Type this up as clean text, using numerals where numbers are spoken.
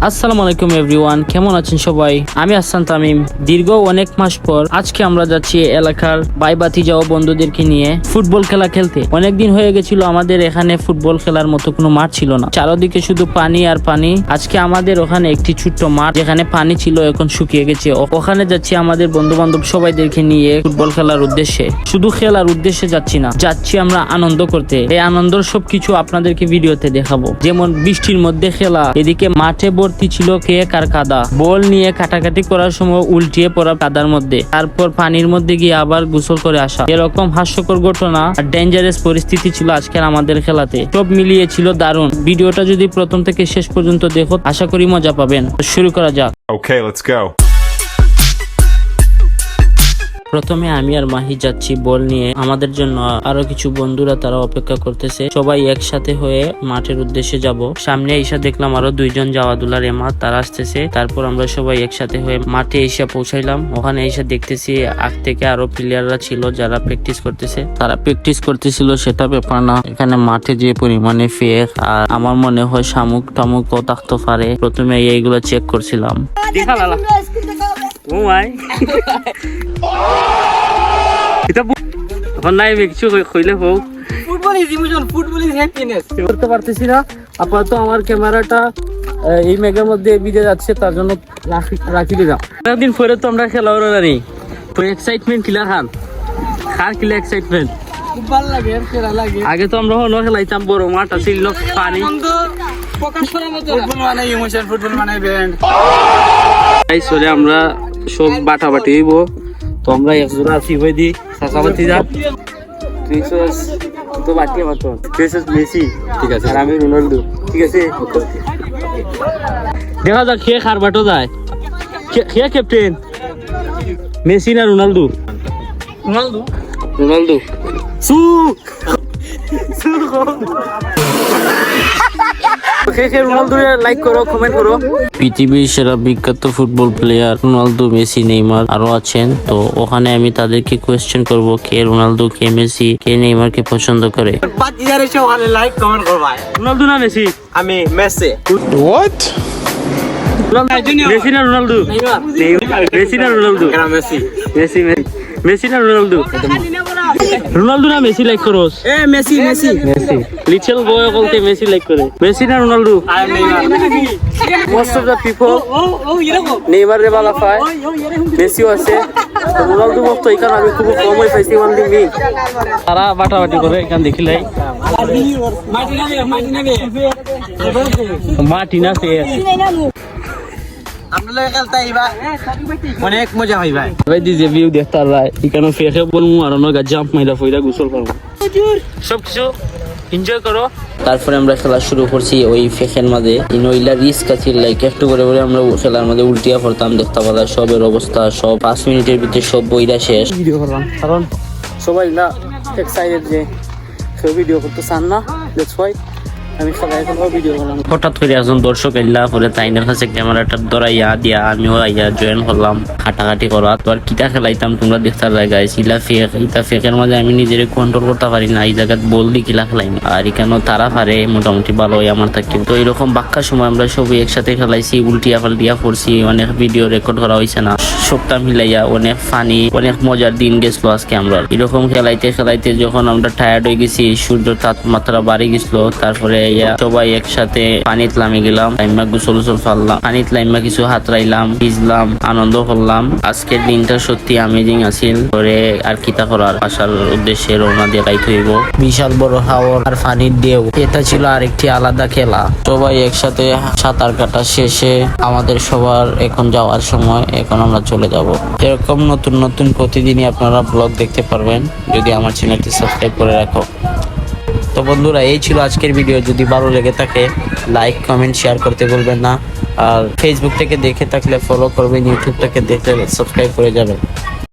আসসালামু আলাইকুম এভরিওয়ান, কেমন আছেন সবাই? আমি আহসান তামিম। দীর্ঘ অনেক মাস পর আজকে আমরা যাচ্ছি এলাকার ভাই ভাতিজা ও বন্ধুদেরকে নিয়ে ফুটবল খেলা খেলতে। অনেকদিন হয়ে গেছিল আমাদের এখানে ফুটবল খেলার মতো কোনো মাঠ ছিল না, চারদিকে শুধু পানি আর পানি। আজকে আমাদের ওখানে একটি ছোট্ট মাঠ যেখানে পানি ছিল এখন শুকিয়ে গেছে, ওখানে যাচ্ছি আমাদের বন্ধু বান্ধব সবাইদেরকে নিয়ে ফুটবল খেলার উদ্দেশ্যে। শুধু খেলার উদ্দেশ্যে যাচ্ছি না, যাচ্ছি আমরা আনন্দ করতে। এই আনন্দের সবকিছু আপনাদেরকে ভিডিওতে দেখাবো। যেমন বৃষ্টির মধ্যে খেলা, এদিকে মাঠে ভর্তি ছিল কেক আর কাদা, বল নিয়ে কাটাকাটি করার সময় উল্টিয়ে পড়া কাদার মধ্যে, তারপর পানির মধ্যে গিয়ে আবার গোসল করে আসা। এরকম হাস্যকর ঘটনা আর ডেঞ্জারাস পরিস্থিতি ছিল আজকের আমাদের খেলাতে। সব মিলিয়ে ছিল দারুণ। ভিডিওটা যদি প্রথম থেকে শেষ পর্যন্ত দেখো, আশা করি মজা পাবেন। শুরু করা যাক। Okay, let's go. প্রথমে আমি আর মাহি যাচ্ছি বল নিয়ে, আমাদের জন্য আরো কিছু বন্ধুরা তারা অপেক্ষা করতেছে। সবাই একসাথে হয়ে মাঠের উদ্দেশ্যে যাব। সামনে এসে দেখলাম আরো দুইজন জাওয়াদুল্লাহ রেমাত তারা আসতেছে। তারপর আমরা সবাই একসাথে হয়ে মাঠে এসে পৌঁছাইলাম। ওখানে এসে দেখতেছি আগ থেকে আরো প্লেয়াররা ছিল যারা প্র্যাকটিস করতেছে। তারা প্র্যাকটিস করতেছিল সেটা ব্যাপার না, এখানে মাঠে যে পরিমাণে ফেক আর আমার মনে হয় শামুক টামুক ও থাকতে পারে। প্রথমে এইগুলো চেক করছিলাম। করতে পারতেছি না আপাতত, আমার ক্যামেরাটা এই মেঘের মধ্যে ভিজে যাচ্ছে, তার জন্য রাখি দিলাম। একদিন পরে তো আমরা খেলা ওরা জানি তো এক্সাইটমেন্ট কিলা খান খার কিলা এক্সাইটমেন্ট খুব ভালো লাগে। আগে তো আমরা হলো খেলাইতাম, বড় মাঠ আছিল, পানি আমরা সব বাটাবাটি হইব। তো আমরা একজোড়া আছি হয়ে দিই চাচাবাতি যা তো বাটি আমার তো মেসি, ঠিক আছে, আর আমি রোনাল্ডো, ঠিক আছে। দেখা যাক খেয়ে খার বাটো যায়, খেয়ে ক্যাপ্টেন মেসি না রোনাল্ডো? রোনাল্ডো লাইক করো, কমেন্ট করো। পৃথিবীর সেরা বিখ্যাত football player Ronaldo, Messi, Neymar আরো আছেন। তো ওখানে আমি তাদেরকে কোয়েশ্চেন করব কে রোনালদো, কে মেসি, কে নেইমারকে পছন্দ করে। রোনালদো না মেসি? আমি মেসি। What? মেসি না রোনালদো? মেসি না রোনালদো? মেসি। মেসি মেসি না রোনালদো? রোনালদো না মেসি লাইক করো? Messi Messi Messi. Little boy বলতে মেসি লাইক করে। মেসি না Ronaldo? Most of the people Neymar রে ভালো পায়, মেসিও আছে, রোনালদো মত এখানে আমি খুব কম হয়ে পাইছি। ওয়ানলি মি তারা বাটাবাটি করে এখান দেখিলাই মাটি না সে অনেক মজা হয় ভাই। ভাই দিছে ভিউ দেখতে ভাই, এখানে ফেকে বলমু আর নগা জাম্প মাইরা ফইরা গোসল করব, সবকিছু এনজয় করো। তারপরে আমরা খেলা শুরু করছি ওই ফেকের মাঝে। ইনইলা রিস্ক আছিল, লাইক একটু করে করে আমরা খেলার মধ্যে উল্টিয়া পড়তাম। দেখতে পালা সবের অবস্থা, সব 5 মিনিটের ভিতরে সব বইরা শেষ। ভিডিও করলাম কারণ সবাই না এক্সাইটেড যে কেউ ভিডিও করতে চান না, দ্যাটস ওয়াই আমি সবাই ভিডিও করলাম। হঠাৎ করে একজন দর্শক এলা পরে তাইনের কাছে ক্যামেরাটা ধরাইয়া দিয়া আমিও আইয়া জয়েন করলাম হাঁটাহাঁটি করা। তো আর কিটা খেলাইতাম তোমরা দেখতে লাগাই ইলা ফেক, ইটা ফেকের মাঝে আমি নিজের কন্ট্রোল করতে পারি না। এই জায়গায় বল দিয়ে কিলা খেলাইনি, আর এখানেও তারা পারে মোটামুটি ভালো আমার থাকি। তো এরকম বাক্কার সময় আমরা সবাই একসাথে খেলাইছি, উল্টিয়া পাল্টিয়া পড়ছি, অনেক ভিডিও রেকর্ড করা হয়েছে না, সপ্তাহ মিলাইয়া অনেক ফানি অনেক মজার দিন গেছিল আজকে। আমরা এরকম খেলাইতে খেলাইতে যখন আমরা টায়ার্ড হয়ে গেছি, সূর্যের তাপমাত্রা বাড়ি গেছিল, তারপরে সবাই একসাথে পানিতে নামে গেলাম, লাইমা গোসল ফাললাম, পানিতে লাইমা কিছু হাত রাইলাম, ভিজলাম, আনন্দ করলাম। আজকের দিনটা সত্যি আমেজিং আছিল। পরে আর কিতা করার, আসার উদ্দেশ্যে রওনা দিয়ে গাইতে হইব। বিশাল বড় হাওর আর পানির ঢেউ, এটা ছিল আরেকটি আলাদা খেলা। সবাই একসাথে সাঁতার কাটা শেষে আমাদের সবার এখন যাওয়ার সময়, এখন আমরা চলে যাব। এরকম নতুন নতুন প্রতিদিনই আপনারা ব্লগ দেখতে পারবেন যদি আমার চ্যানেলটি সাবস্ক্রাইব করে রাখো। তো বন্ধুরা, এই ছিল আজকের ভিডিও। যদি ভালো লেগে থাকে লাইক কমেন্ট শেয়ার করতে ভুলবেন না। আর ফেসবুক থেকে দেখে থাকলে ফলো করবেন, ইউটিউব থেকে দেখলে সাবস্ক্রাইব করে যাবেন।